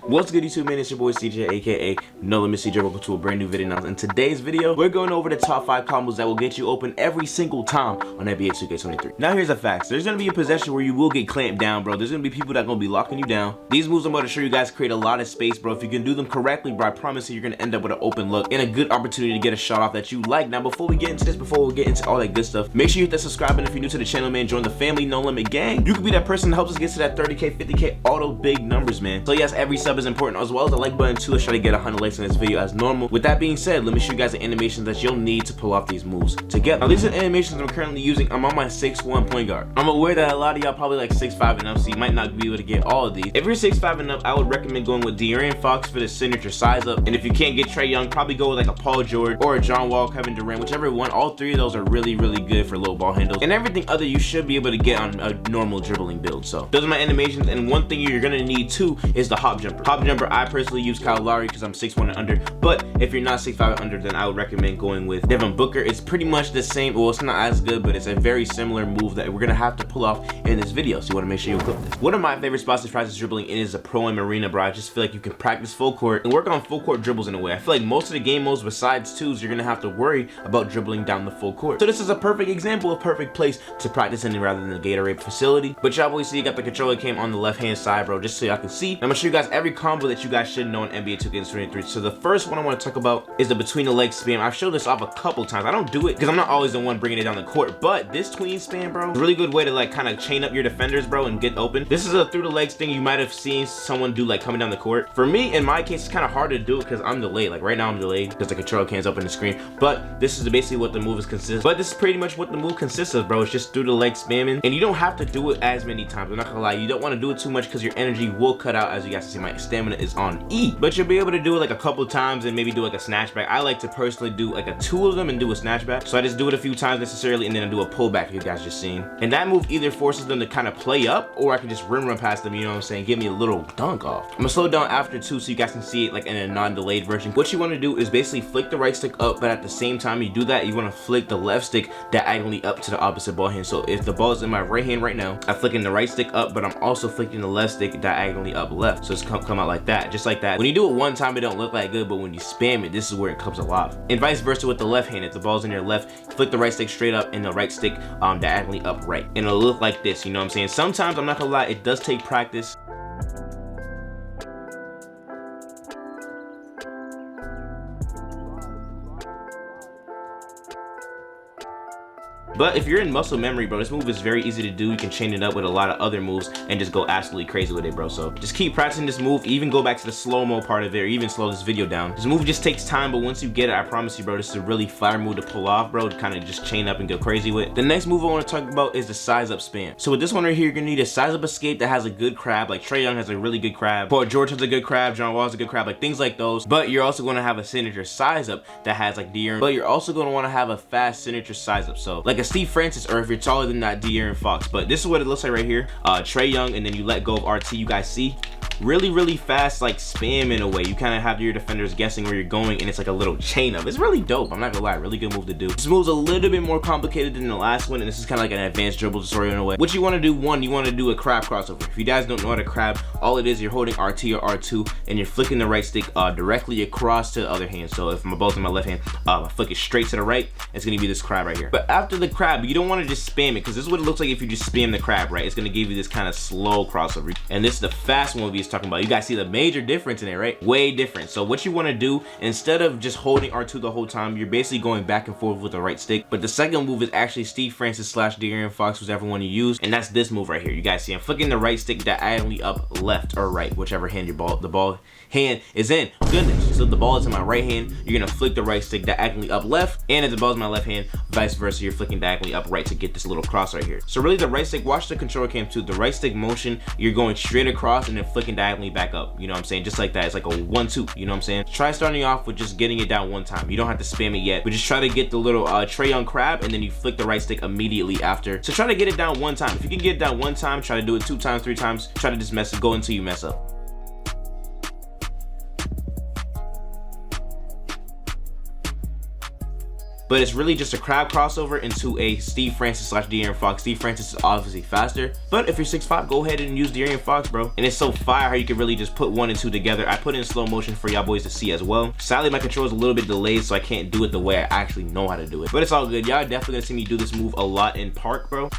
What's good, YouTube man? It's your boy CJ, aka Nolimitcj. Welcome to a brand new video. Now, in today's video, we're going over the top 5 combos that will get you open every single time on NBA 2K23. Now, here's the facts. There's gonna be a possession where you will get clamped down, bro. There's gonna be people that are gonna be locking you down. These moves I'm about to show you guys create a lot of space, bro. If you can do them correctly, bro, I promise you, you're gonna end up with an open look and a good opportunity to get a shot off that you like. Now, before we get into this, before we get into all that good stuff, make sure you hit that subscribe button if you're new to the channel, man. Join the family, No Limit gang. You could be that person that helps us get to that 30K, 50K, all those big numbers, man. So yes, every sub is important, as well as the like button too. Let's try to get 100 likes in this video as normal. With that being said, let me show you guys the animations that you'll need to pull off these moves together. Now, these are the animations I'm currently using. I'm on my 6'1" point guard. I'm aware that a lot of y'all probably like 6'5" and up, so you might not be able to get all of these. If you're 6'5" and up, I would recommend going with De'Aaron Fox for the signature size up. And if you can't get Trae Young, probably go with like a Paul George or a John Wall, Kevin Durant, whichever one. All three of those are really good for low ball handles. And everything other you should be able to get on a normal dribbling build. So those are my animations. And one thing you're gonna need too is the hop jumper. Hop jumper, I personally use Kyle Lowry because I'm 6'1" and under. But if you're not 6'5" and under, then I would recommend going with Devin Booker. It's pretty much the same. Well, it's not as good, but it's a very similar move that we're gonna have to pull off in this video. So you want to make sure you equip this. One of my favorite spots to practice dribbling in is a pro and arena, bro. I just feel like you can practice full court and work on full court dribbles in a way. I feel like most of the game modes besides twos, you're gonna have to worry about dribbling down the full court. So this is a perfect example, a perfect place to practice in rather than the Gatorade facility. But y'all boys see you got the controller cam on the left hand side, bro, just so y'all can see. I'm gonna show you guys every combo that you guys should know in NBA 2K23. So the first one I want to talk about is the between the legs spam. I've showed this off a couple times. I don't do it because I'm not always the one bringing it down the court, but this tween spam, bro, is a really good way to like kind of chain up your defenders, bro, and get open. This is a through the legs thing you might have seen someone do like coming down the court. For me, in my case, it's kind of hard to do it because I'm delayed. Like right now I'm delayed because the controller can's up in the screen, but this is basically what the move is consists. But this is pretty much what the move consists of, bro. It's just through the leg spamming, and you don't have to do it as many times. I'm not gonna lie, you don't want to do it too much because your energy will cut out. As you guys can see, my stamina is on E, but you'll be able to do it like a couple times and maybe do like a snatchback. I like to personally do like a 2 of them and do a snatchback, so I just do it a few times necessarily and then I do a pullback, you guys just seen. And that move either forces them to kind of play up, or I can just run past them, you know what I'm saying, give me a little dunk off. I'm gonna slow down after 2 so you guys can see it like in a non-delayed version. What you want to do is basically flick the right stick up, but at the same time you do that, you want to flick the left stick diagonally up to the opposite ball hand. So if the ball is in my right hand right now, I'm flicking the right stick up, but I'm also flicking the left stick diagonally up left, so it's come out like that, just like that. When you do it one time, it don't look that good, but when you spam it, this is where it comes alive. And vice versa with the left hand. If the ball's in your left, flick the right stick straight up and the right stick diagonally up right, and it'll look like this, you know what I'm saying. Sometimes, I'm not gonna lie, it does take practice. But if you're in muscle memory, bro, this move is very easy to do. You can chain it up with a lot of other moves and just go absolutely crazy with it, bro. So just keep practicing this move. Even go back to the slow-mo part of it, or even slow this video down. This move just takes time, but once you get it, I promise you, bro, this is a really fire move to pull off, bro, to kind of just chain up and go crazy with. The next move I want to talk about is the size up spam. So with this one right here, you're gonna need a size up escape that has a good crab. Like Trae Young has a really good crab, Paul George has a good crab, John Wall has a good crab, like things like those. But you're also gonna have a signature size up that has like De'Aaron, but you're also gonna want to have a fast signature size up. So like a Steve Francis, or if you're taller than that, De'Aaron Fox. But this is what it looks like right here. Trae Young, and then you let go of RT. You guys see? Really fast, like spam in a way. You kind of have your defenders guessing where you're going, and it's like a little chain up. It's really dope. I'm not gonna lie, really good move to do. This move's a little bit more complicated than the last one, and this is kind of like an advanced dribble tutorial in a way. What you want to do, one, you want to do a crab crossover. If you guys don't know how to crab, all it is, you're holding RT or R2, and you're flicking the right stick directly across to the other hand. So if my ball's in my left hand, I flick it straight to the right, it's gonna be this crab right here. But after the crab, you don't want to just spam it, because this is what it looks like if you just spam the crab, right? It's gonna give you this kind of slow crossover, and this is the fast one we're talking about. You guys see the major difference in it, right? Way different. So what you want to do, instead of just holding R2 the whole time, you're basically going back and forth with the right stick. But the second move is actually Steve Francis / De'Aaron Fox, whichever one you use, and that's this move right here. You guys see I'm flicking the right stick diagonally up left or right, whichever hand the ball hand is in. Goodness. So if the ball is in my right hand, you're gonna flick the right stick diagonally up left, and if the ball is in my left hand, vice versa, you're flicking diagonally up right to get this little cross right here. So really the right stick, watch the controller cam too, the right stick motion, you're going straight across and then flicking diagonally back up. You know what I'm saying? Just like that. It's like a 1-2. You know what I'm saying? Try starting off with just getting it down one time. You don't have to spam it yet, but just try to get the little Trae Young crab, and then you flick the right stick immediately after. So try to get it down one time. If you can get it down one time, try to do it 2 times, 3 times. Try to just go until you mess up. but it's really just a crab crossover into a Steve Francis / De'Aaron Fox. Steve Francis is obviously faster, but if you're 6'5", go ahead and use De'Aaron Fox, bro. And it's so fire how you can really just put 1 and 2 together. I put it in slow motion for y'all boys to see as well. Sadly, my control is a little bit delayed, so I can't do it the way I actually know how to do it, but it's all good. Y'all definitely gonna see me do this move a lot in park, bro,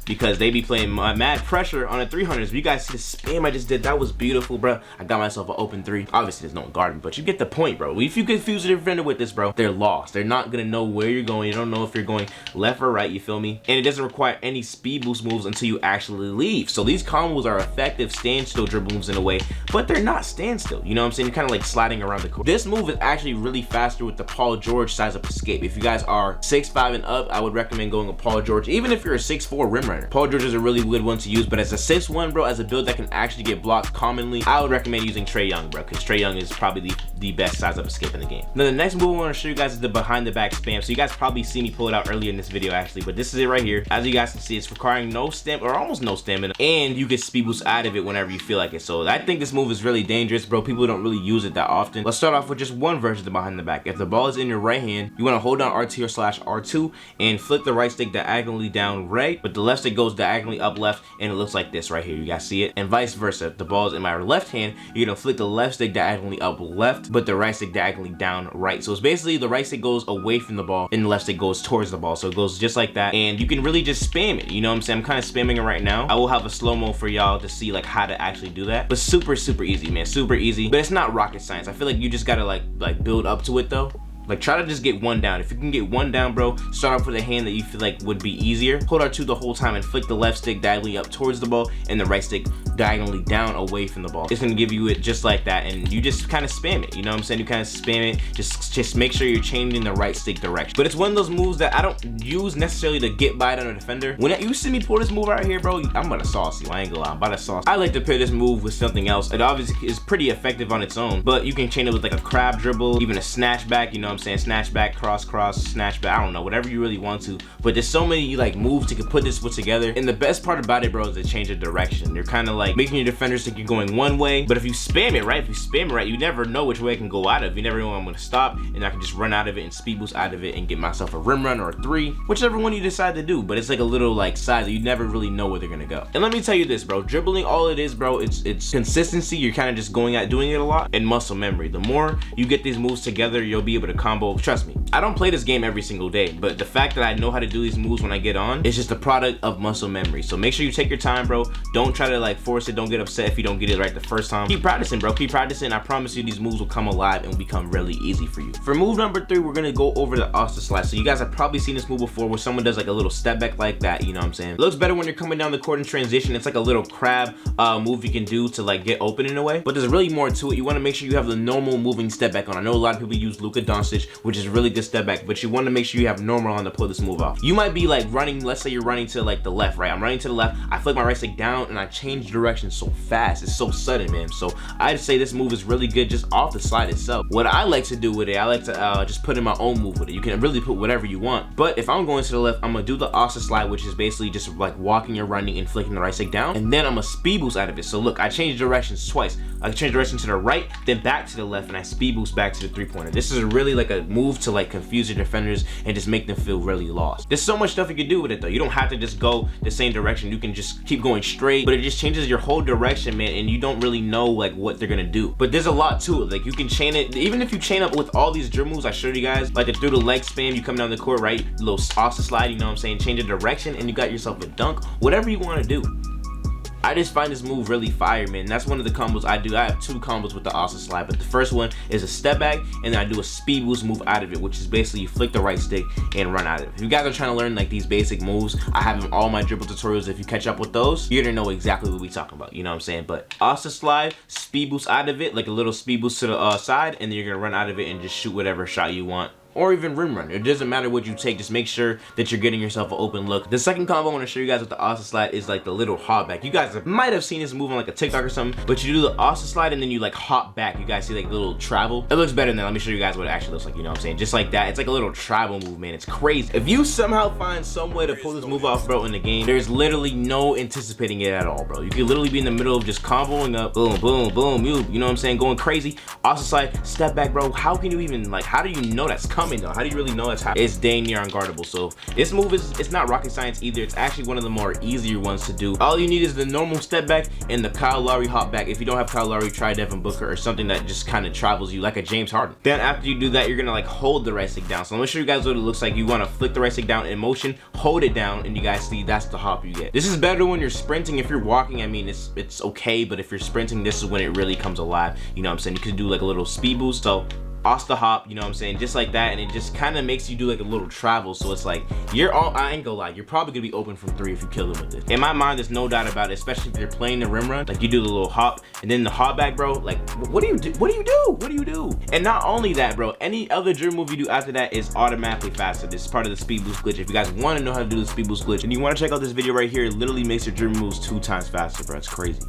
because they be playing mad pressure on a 300s. If you guys see the spam I just did, that was beautiful, bro. I got myself an open 3. Obviously, there's no one guarding, but you get the point, bro. If you confuse a defender with this, bro, they're lost. They're not gonna know where you're going. You don't know if you're going left or right, you feel me? And it doesn't require any speed boost moves until you actually leave. So these combos are effective standstill dribble moves in a way, but they're not standstill. You know what I'm saying? You're kind of like sliding around the court. This move is actually really faster with the Paul George size up escape. If you guys are 6'5" and up, I would recommend going with Paul George. Even if you're a 6'4" rim runner, Paul George is a really good one to use, but as a 6'1", bro, as a build that can actually get blocked commonly, I would recommend using Trae Young, bro, because Trae Young is probably the best size up escape in the game. Now the next move I want to show you guys is the behind the back spam. So you guys probably see me pull it out earlier in this video actually, but this is it right here. As you guys can see, it's requiring no stamina, or almost no stamina, and you get speed boost out of it whenever you feel like it. So I think this move is really dangerous, bro. People don't really use it that often. Let's start off with just one version of the behind the back. If the ball is in your right hand, you want to hold down RT or /R2 and flick the right stick diagonally down right, but the left stick goes diagonally up left, and it looks like this right here. You guys see it? And vice versa. If the ball is in my left hand, you're gonna flick the left stick diagonally up left, but the right stick diagonally down right. So it's basically the right stick goes away from the ball and the left stick goes towards the ball. So it goes just like that, and you can really just spam it. You know what I'm saying? I'm kind of spamming it right now. I will have a slow-mo for y'all to see like how to actually do that, but super easy, man. Super easy, but it's not rocket science. I feel like you just gotta like build up to it though. Like, try to just get 1 down. If you can get 1 down, bro, start off with a hand that you feel like would be easier. Hold R2 the whole time and flick the left stick diagonally up towards the ball and the right stick diagonally down away from the ball. It's gonna give you it just like that, and you just kind of spam it. You know what I'm saying? You kind of spam it. Just make sure you're changing the right stick direction. But it's one of those moves that I don't use necessarily to get by it on a defender. When you see me pull this move right here, bro, I'm about to sauce you. I ain't gonna lie, I'm about to sauce. I like to pair this move with something else. It obviously is pretty effective on its own, but you can chain it with like a crab dribble, even a snatch back. You know what I'm saying? Snatch back, cross, snatch back. I don't know, whatever you really want to. But there's so many like moves to put this together. And the best part about it, bro, is to change the direction. You're kind of like making your defenders think you're going one way, but if you spam it right, you never know which way it can go out of. You never know when I'm gonna stop, and I can just run out of it and speed boost out of it and get myself a rim run or a 3, whichever one you decide to do. But it's like a little like size that you never really know where they're gonna go. And let me tell you this, bro, dribbling, all it is, bro, it's consistency. You're kind of just going out doing it a lot, and muscle memory. The more you get these moves together, you'll be able to combo. Trust me, I don't play this game every single day, but the fact that I know how to do these moves when I get on, it's just a product of muscle memory. So make sure you take your time, bro. Don't try to like force it. Don't get upset if you don't get it right the first time. Keep practicing, bro. Keep practicing. I promise you these moves will come alive and become really easy for you. For move number 3, we're gonna go over the Oster slide. So you guys have probably seen this move before, where someone does like a little step back like that. You know what I'm saying? It looks better when you're coming down the court in transition. It's like a little crab move you can do to like get open in a way, but there's really more to it. You want to make sure you have the normal moving step back on. I know a lot of people use Luka Doncic, which is a really good step back, but you want to make sure you have normal on to pull this move off. You might be like running, let's say you're running to like the left, right? I'm running to the left, I flick my right stick down and I change direction so fast. It's so sudden, man. So I'd say this move is really good just off the slide itself. What I like to do with it, I like to just put in my own move with it. You can really put whatever you want, but if I'm going to the left, I'm gonna do the Oster slide, which is basically just like walking or running and flicking the right stick down, and then I'm gonna speed boost out of it. So look, I changed directions twice. I change direction to the right, then back to the left, and I speed boost back to the 3-pointer. This is really like a move to like confuse your defenders and just make them feel really lost. There's so much stuff you can do with it though. You don't have to just go the same direction. You can just keep going straight, but it just changes your whole direction, man, and you don't really know like what they're gonna do. But there's a lot to it. Like you can chain it, even if you chain up with all these dribble moves I showed you guys, like through the leg spam, you come down the court, right? Little Oster slide, you know what I'm saying? Change the direction and you got yourself a dunk, whatever you want to do. I just find this move really fire, man. That's one of the combos I do. I have 2 combos with the Oster slide, but the first one is a step back, and then I do a speed boost move out of it, which is basically you flick the right stick and run out of it. If you guys are trying to learn like these basic moves, I have in all my dribble tutorials. If you catch up with those, you're gonna know exactly what we talking about. You know what I'm saying? But Oster slide, speed boost out of it, like a little speed boost to the side, and then you're gonna run out of it and just shoot whatever shot you want. Or even rim run. It doesn't matter what you take, just make sure that you're getting yourself an open look. The second combo I want to show you guys with the Oster slide is like the little hop back. You guys might have seen this move on like a TikTok or something, but you do the Oster slide and then you like hop back. You guys see like little travel. It looks better than that. Let me show you guys what it actually looks like. You know what I'm saying? Just like that. It's like a little travel move, man. It's crazy. If you somehow find some way to pull this move off, bro, in the game, there's literally no anticipating it at all, bro. You could literally be in the middle of just comboing up, boom, boom, boom, you know what I'm saying, going crazy. Oster slide, step back, bro. How can you even like? How do you know that's coming? coming though. How do you really know that's happening? It's dang near unguardable. So this move it's not rocket science either. It's actually one of the more easier ones to do. All you need is the normal step back and the Kyle Lowry hop back. If you don't have Kyle Lowry, try Devin Booker or something that just kind of travels you like a James Harden. Then after you do that, you're gonna like hold the right stick down. So I'm gonna show you guys what it looks like. You want to flick the right stick down in motion, hold it down, and you guys see that's the hop you get. This is better when you're sprinting. If you're walking, I mean, it's okay, but if you're sprinting, this is when it really comes alive. You know what I'm saying? You can do like a little speed boost. So Osta hop, you know what I'm saying, just like that, and it just kind of makes you do like a little travel. So it's like you're all, I ain't gonna lie, you're probably gonna be open from 3 if you kill them with it. In my mind, there's no doubt about it, especially if you're playing the rim run. Like you do the little hop and then the hop back, bro. Like what do you do? And not only that, bro, any other dribble move you do after that is automatically faster. This is part of the speed boost glitch. If you guys want to know how to do the speed boost glitch and you want to check out this video right here, it literally makes your dribble moves 2 times faster, bro. It's crazy.